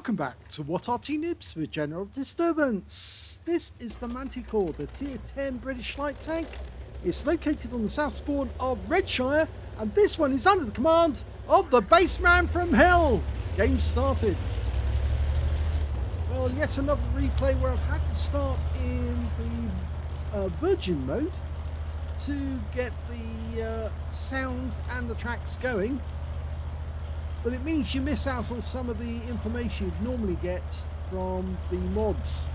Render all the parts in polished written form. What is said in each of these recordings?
Welcome back to What Arty Noobs with General Disturbance. This is the Manticore, the Tier 10 British light tank. It's located on the south spawn of Redshire, and this one is under the command of the BassmanFromHell. Game started. Well, yes, another replay where I've had to start in the Virgin mode to get the sound and the tracks going. But it means you miss out on some of the information you'd normally get from the mods.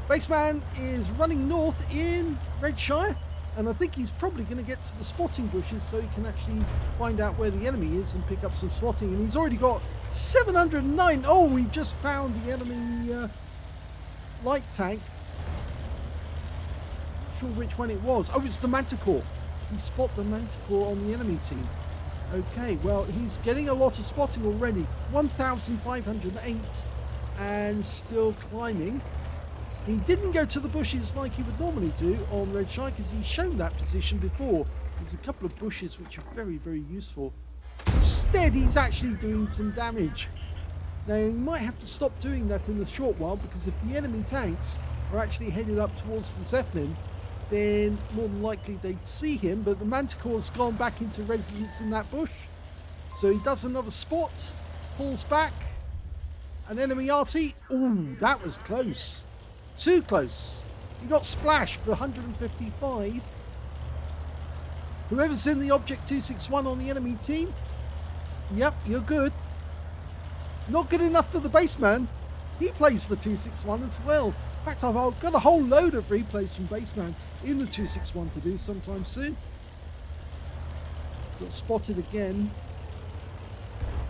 Bassman is running north in Redshire, and I think he's probably going to get to the spotting bushes so he can actually find out where the enemy is and pick up some spotting. And he's already got 709. Oh, we just found the enemy light tank. Not sure which one it was. Oh, it's the Manticore. We spot the Manticore on the enemy team. Okay, well, he's getting a lot of spotting already. 1,508 and still climbing. He didn't go to the bushes like he would normally do on Redshire because he's shown that position before. There's a couple of bushes which are very, very useful. Instead, he's actually doing some damage. Now, he might have to stop doing that in a short while because if the enemy tanks are actually headed up towards the Zeppelin, then more than likely they'd see him, but the Manticore's gone back into residence in that bush. So he does another spot, pulls back, an enemy Arty. Ooh, that was close. Too close. He got splashed for 155. Whoever's in the Object 261 on the enemy team, yep, you're good. Not good enough for the Bassman. He plays the 261 as well. In fact, I've got a whole load of replays from Bassman in the 261 to do sometime soon. Got spotted again.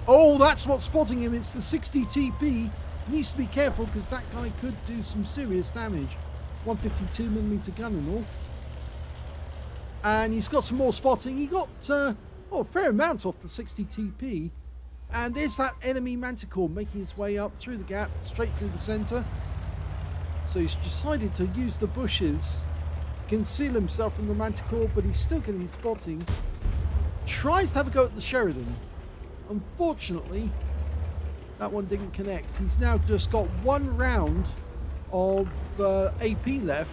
Oh, that's what's spotting him. It's the 60 TP. He needs to be careful because that guy could do some serious damage. 152mm gun and all. And he's got some more spotting. He got a fair amount off the 60 TP. And there's that enemy Manticore making his way up through the gap, straight through the centre. So he's decided to use the bushes to conceal himself from the Manticore, but he's still getting spotting. Tries to have a go at the Sheridan. Unfortunately, that one didn't connect. He's now just got one round of AP left.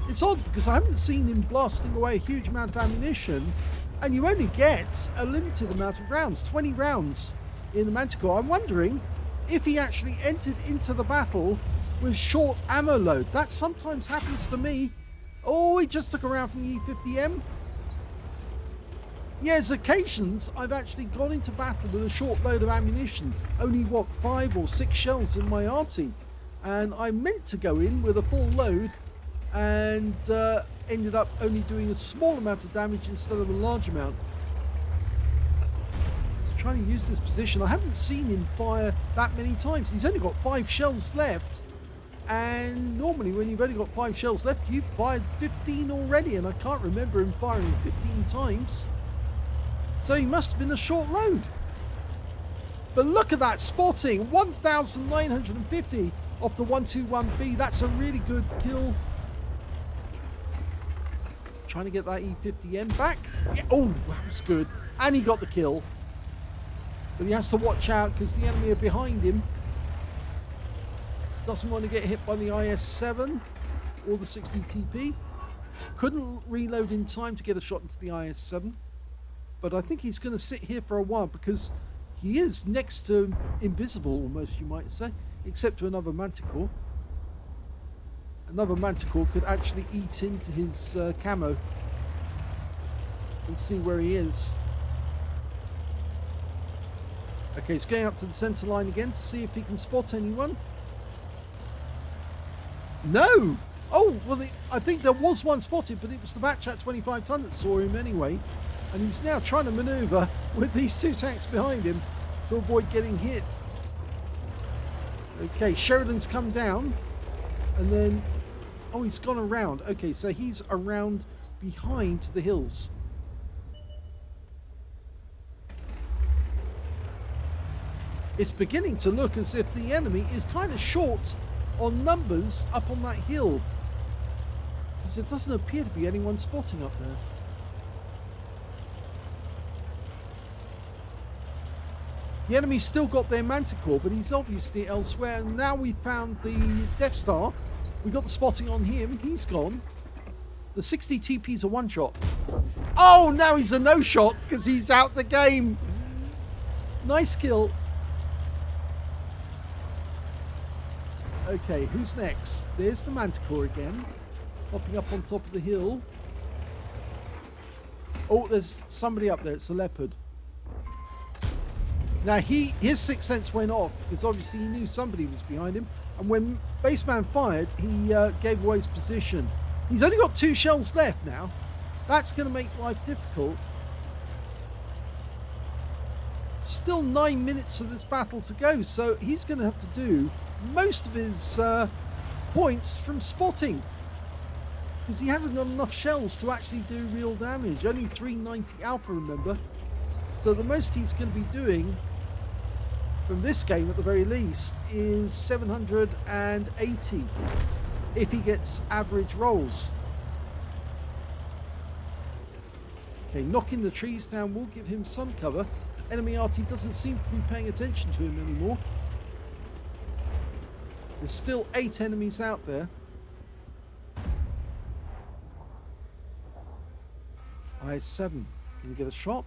It's odd because I haven't seen him blasting away a huge amount of ammunition, and you only get a limited amount of rounds, 20 rounds in the Manticore. I'm wondering if he actually entered into the battle with short ammo load. That sometimes happens to me. Oh, he just took around from the E50M. Yeah, there's occasions I've actually gone into battle with a short load of ammunition. Only, what, 5 or 6 shells in my Arty. And I meant to go in with a full load and ended up only doing a small amount of damage instead of a large amount. Trying to use this position. I haven't seen him fire that many times. He's only got 5 shells left, and normally when you've only got 5 shells left you've fired 15 already, and I can't remember him firing 15 times, so he must have been a short load. But look at that spotting, 1,950 off the 121B. That's a really good kill. Trying to get that E50M back. Yeah. Oh, that was good, and he got the kill. But he has to watch out because the enemy are behind him. Doesn't want to get hit by the IS-7 or the 60 TP. Couldn't reload in time to get a shot into the IS-7. But I think he's going to sit here for a while because he is next to invisible almost, you might say. Except to another Manticore. Another Manticore could actually eat into his camo and see where he is. Okay, he's going up to the centre line again to see if he can spot anyone. No! Oh, well, I think there was one spotted, but it was the Batchat 25 ton that saw him anyway. And he's now trying to manoeuvre with these 2 tanks behind him to avoid getting hit. Okay, Sheridan's come down. And then, oh, he's gone around. Okay, so he's around behind the hills. It's beginning to look as if the enemy is kind of short on numbers up on that hill, because there doesn't appear to be anyone spotting up there. The enemy's still got their Manticore, but he's obviously elsewhere. And now we found the Death Star. We got the spotting on him. He's gone. The 60 TP's a one-shot. Oh, now he's a no-shot because he's out the game. Nice kill. Okay, who's next? There's the Manticore again. Popping up on top of the hill. Oh, there's somebody up there. It's a leopard. Now, his sixth sense went off because obviously he knew somebody was behind him. And when Bassman fired, he gave away his position. He's only got 2 shells left now. That's going to make life difficult. Still 9 minutes of this battle to go, so he's going to have to do most of his points from spotting. Because he hasn't got enough shells to actually do real damage. Only 390 alpha, remember. So the most he's going to be doing from this game at the very least is 780 if he gets average rolls. Okay, knocking the trees down will give him some cover. Enemy Arty doesn't seem to be paying attention to him anymore. There's still 8 enemies out there. IS-7, can you get a shot?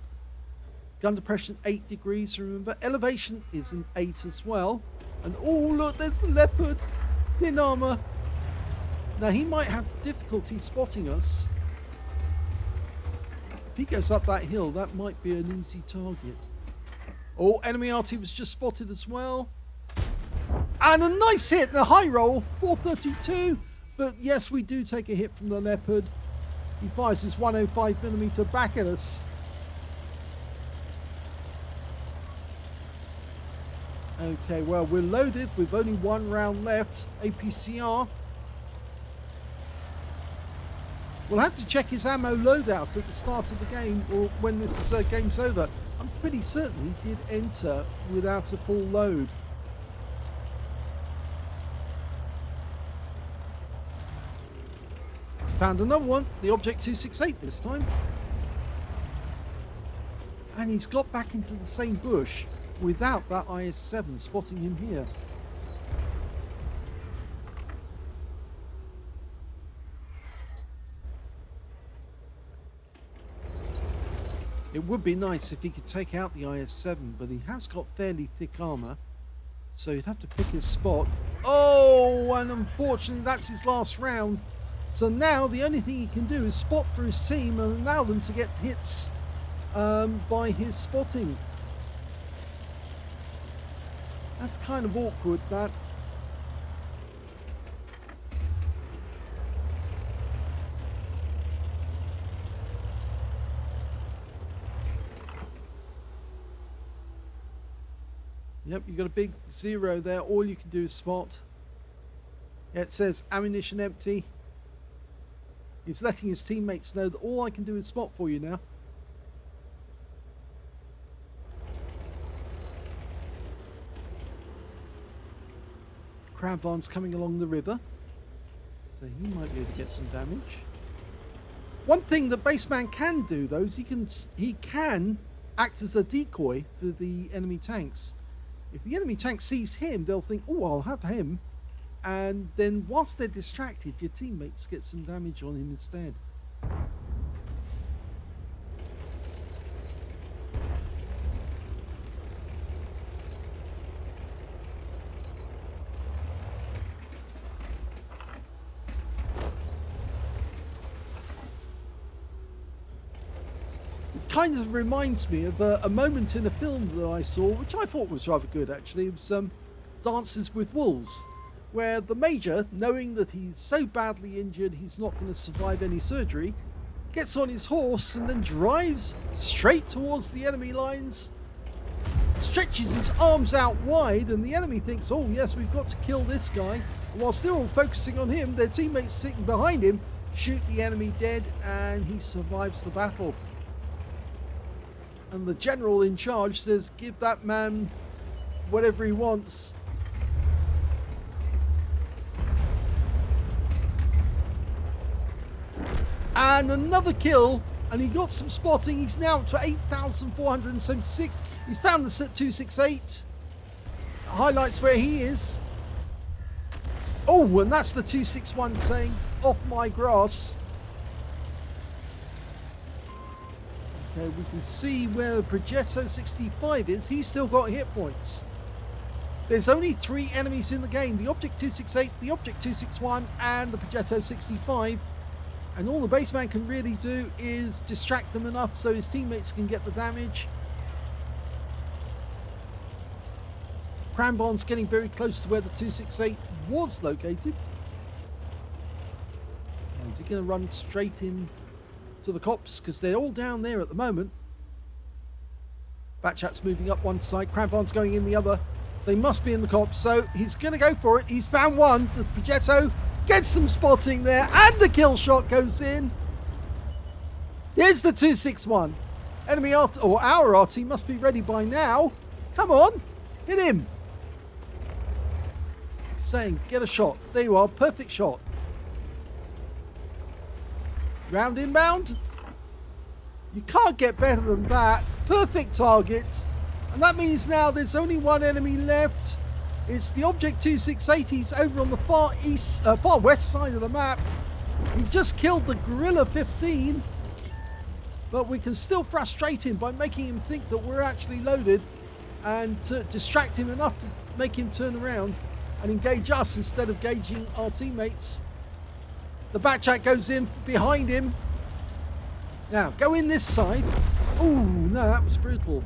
Gun depression 8 degrees, remember. Elevation is an 8 as well. And oh look, there's the leopard. Thin armor. Now he might have difficulty spotting us. If he goes up that hill, that might be an easy target. Oh, enemy RT was just spotted as well. And a nice hit and a high roll, 432. But yes, we do take a hit from the leopard. He fires his 105mm back at us. Okay, well, we're loaded with only 1 round left. APCR. We'll have to check his ammo loadout at the start of the game or when this game's over. I'm pretty certain he did enter without a full load. He's found another one, the Object 268 this time. And he's got back into the same bush without that IS-7 spotting him here. It would be nice if he could take out the IS-7, but he has got fairly thick armor, so you'd have to pick his spot. Oh, and unfortunately that's his last round. So now the only thing he can do is spot for his team and allow them to get hits by his spotting. That's kind of awkward, that. Yep, you got a big 0 there. All you can do is spot. Yeah, it says ammunition empty. He's letting his teammates know that all I can do is spot for you now. Crabvan's coming along the river, so he might be able to get some damage. One thing that Bassman can do, though, is he can act as a decoy for the enemy tanks. If the enemy tank sees him, they'll think, oh, I'll have him. And then whilst they're distracted, your teammates get some damage on him instead. Kind of reminds me of a moment in a film that I saw, which I thought was rather good actually. It was Dances with Wolves, where the Major, knowing that he's so badly injured he's not going to survive any surgery, gets on his horse and then drives straight towards the enemy lines, stretches his arms out wide, and the enemy thinks, oh yes, we've got to kill this guy. And whilst they're all focusing on him, their teammates sitting behind him shoot the enemy dead, and he survives the battle. And the general in charge says, give that man whatever he wants. And another kill and he got some spotting. He's now up to 8,476. He's found the 268. Highlights where he is. Oh, and that's the 261 saying, off my grass. Okay, we can see where the Progetto 65 is. He's still got hit points. There's only 3 enemies in the game. The Object 268, the Object 261, and the Progetto 65. And all the baseman can really do is distract them enough so his teammates can get the damage. Cranbarn's getting very close to where the 268 was located. And is he going to run straight in to the cops? Because they're all down there at the moment. Batchat's moving up one side. Cranbarn's going in the other. They must be in the cops, so he's going to go for it. He's found one. The Progetto gets some spotting there, and the kill shot goes in. Here's the 261. Enemy Arty, or our Arty, must be ready by now. Come on, hit him. He's saying, get a shot. There you are, perfect shot. Round inbound. You can't get better than that. Perfect target. And that means now there's only one enemy left. It's the Object 268. He's over on the far west side of the map. He just killed the Gorilla 15. But we can still frustrate him by making him think that we're actually loaded and to distract him enough to make him turn around and engage us instead of engaging our teammates. The Batchat goes in behind him. Now, go in this side. Oh, no, that was brutal.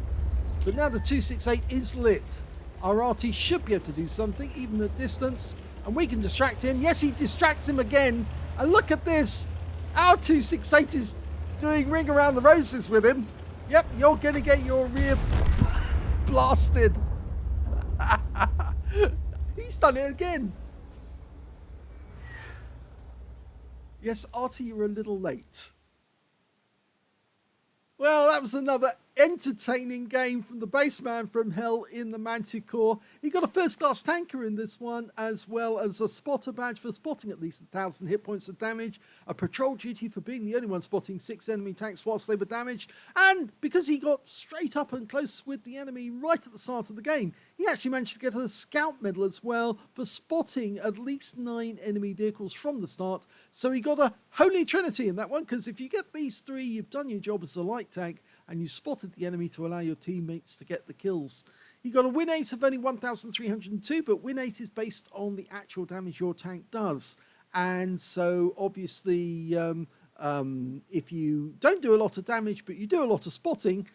But now the 268 is lit. Our Arty should be able to do something, even at distance. And we can distract him. Yes, he distracts him again. And look at this. Our 268 is doing ring around the roses with him. Yep, you're going to get your rear blasted. He's done it again. Yes, Arty, you're a little late. Well, that was another entertaining game from the Bassman from Hell in the Manticore. He got a first-class tanker in this one, as well as a spotter badge for spotting at least 1,000 hit points of damage, a patrol duty for being the only one spotting 6 enemy tanks whilst they were damaged, and because he got straight up and close with the enemy right at the start of the game, he actually managed to get a scout medal as well for spotting at least 9 enemy vehicles from the start. So he got a holy trinity in that one, because if you get these 3, you've done your job as a light tank, and you spotted the enemy to allow your teammates to get the kills. You got a win rate of only 1,302, but win rate is based on the actual damage your tank does. And so obviously, if you don't do a lot of damage, but you do a lot of spotting,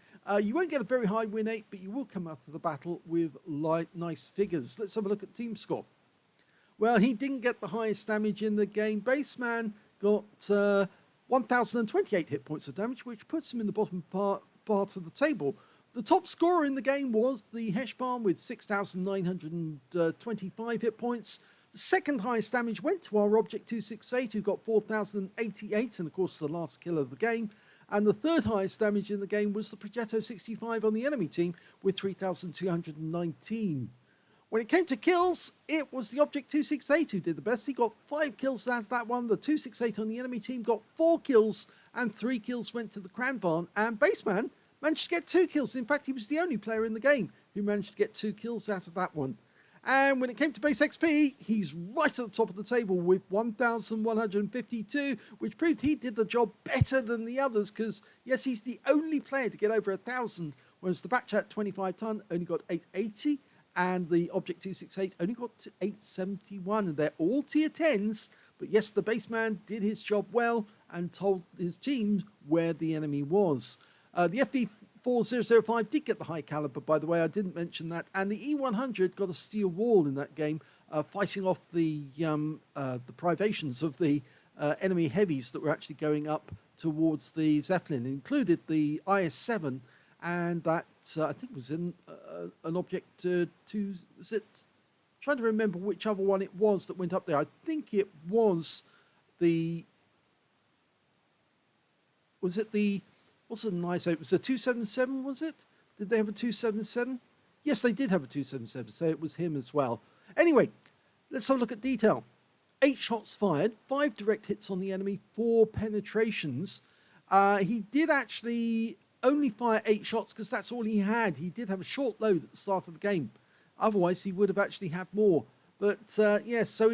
you won't get a very high win rate, but you will come out of the battle with nice figures. Let's have a look at team score. Well, he didn't get the highest damage in the game. Bassman got 1,028 hit points of damage, which puts him in the bottom part of the table. The top scorer in the game was the Heshbarn with 6,925 hit points. The second highest damage went to our Object 268, who got 4,088, and of course the last kill of the game. And the third highest damage in the game was the Progetto 65 on the enemy team with 3,219. When it came to kills, it was the Object 268 who did the best. He got 5 kills out of that one. The 268 on the enemy team got 4 kills, and 3 kills went to the Cranbarn. And Bassman managed to get 2 kills. In fact, he was the only player in the game who managed to get 2 kills out of that one. And when it came to base XP, he's right at the top of the table with 1,152, which proved he did the job better than the others, because, yes, he's the only player to get over 1,000, whereas the Batchat 25 ton only got 880. And the Object 268 only got to 871, and they're all tier 10s. But yes, the Bassman did his job well and told his team where the enemy was. The FV4005 did get the high caliber, by the way, I didn't mention that. And the E100 got a steel wall in that game, fighting off the privations of the enemy heavies that were actually going up towards the Zeppelin. It included the IS-7, and that I think was in an Object 2, was it? I'm trying to remember which other one it was that went up there. I think it was the, what's it the 978? It was a 277, was it? Did they have a 277? Yes, they did have a 277, so it was him as well. Anyway, let's have a look at detail. 8 shots fired, 5 direct hits on the enemy, 4 penetrations. He did actually only fire 8 shots because that's all he had. He did have a short load at the start of the game. Otherwise, he would have actually had more. But yeah, so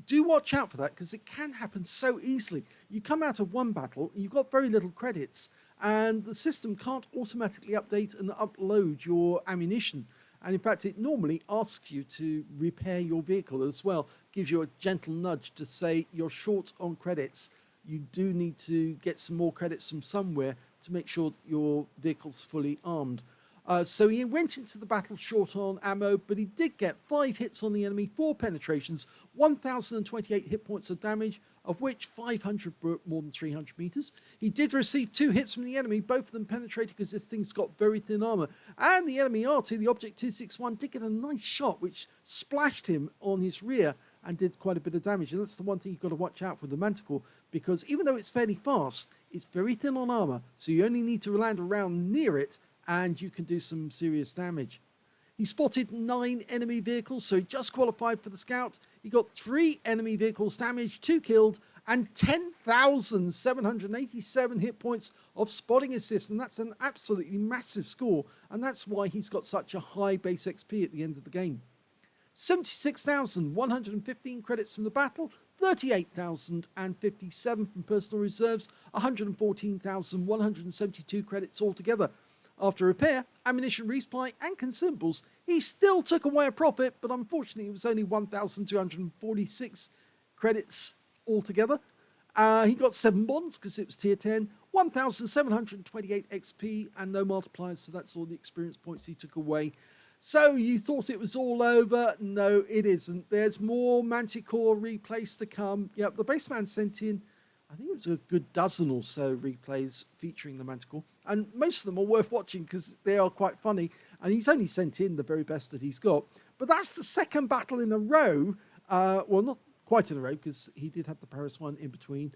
do watch out for that because it can happen so easily. You come out of one battle, you've got very little credits, and the system can't automatically update and upload your ammunition. And in fact, it normally asks you to repair your vehicle as well, gives you a gentle nudge to say you're short on credits. You do need to get some more credits from somewhere to make sure that your vehicle's fully armed. So he went into the battle short on ammo, but he did get 5 hits on the enemy, 4 penetrations, 1,028 hit points of damage, of which 500 were more than 300 meters. He did receive 2 hits from the enemy, both of them penetrated because this thing's got very thin armor. And the enemy Arty, the Object 261, did get a nice shot, which splashed him on his rear and did quite a bit of damage. And that's the one thing you've got to watch out for the Manticore, because even though it's fairly fast, it's very thin on armor, so you only need to land around near it and you can do some serious damage. He spotted 9 enemy vehicles, so he just qualified for the scout. He got 3 enemy vehicles damaged, 2 killed, and 10,787 hit points of spotting assist, and that's an absolutely massive score, and that's why he's got such a high base XP at the end of the game. 76,115 credits from the battle, 38,057 from personal reserves, 114,172 credits altogether. After repair, ammunition resupply and consumables, he still took away a profit, but unfortunately it was only 1,246 credits altogether. He got 7 bonds because it was tier 10, 1,728 XP and no multipliers, so that's all the experience points he took away. So you thought it was all over? No, it isn't. There's more Manticore replays to come. Yep, the Bassman sent in, I think it was a good dozen or so replays featuring the Manticore, and most of them are worth watching because they are quite funny, and he's only sent in the very best that he's got. But that's the second battle in a row, well, not quite in a row because he did have the Paris one in between,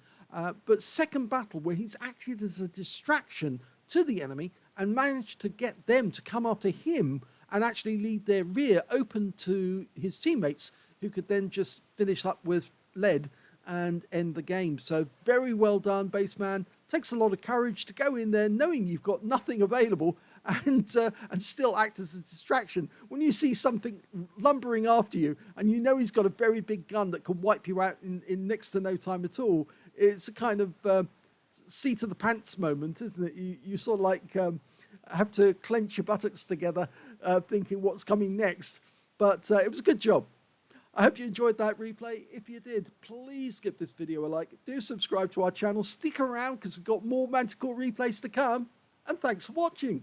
but second battle where he's acted as a distraction to the enemy and managed to get them to come after him and actually leave their rear open to his teammates, who could then just finish up with lead and end the game. So very well done, Bassman. Takes a lot of courage to go in there knowing you've got nothing available and still act as a distraction. When you see something lumbering after you and you know he's got a very big gun that can wipe you out in next to no time at all, it's a kind of seat of the pants moment, isn't it? You sort of like have to clench your buttocks together thinking what's coming next. But it was a good job. I hope you enjoyed that replay. If you did, please give this video a like. Do subscribe to our channel. Stick around because we've got more Manticore replays to come. And thanks for watching.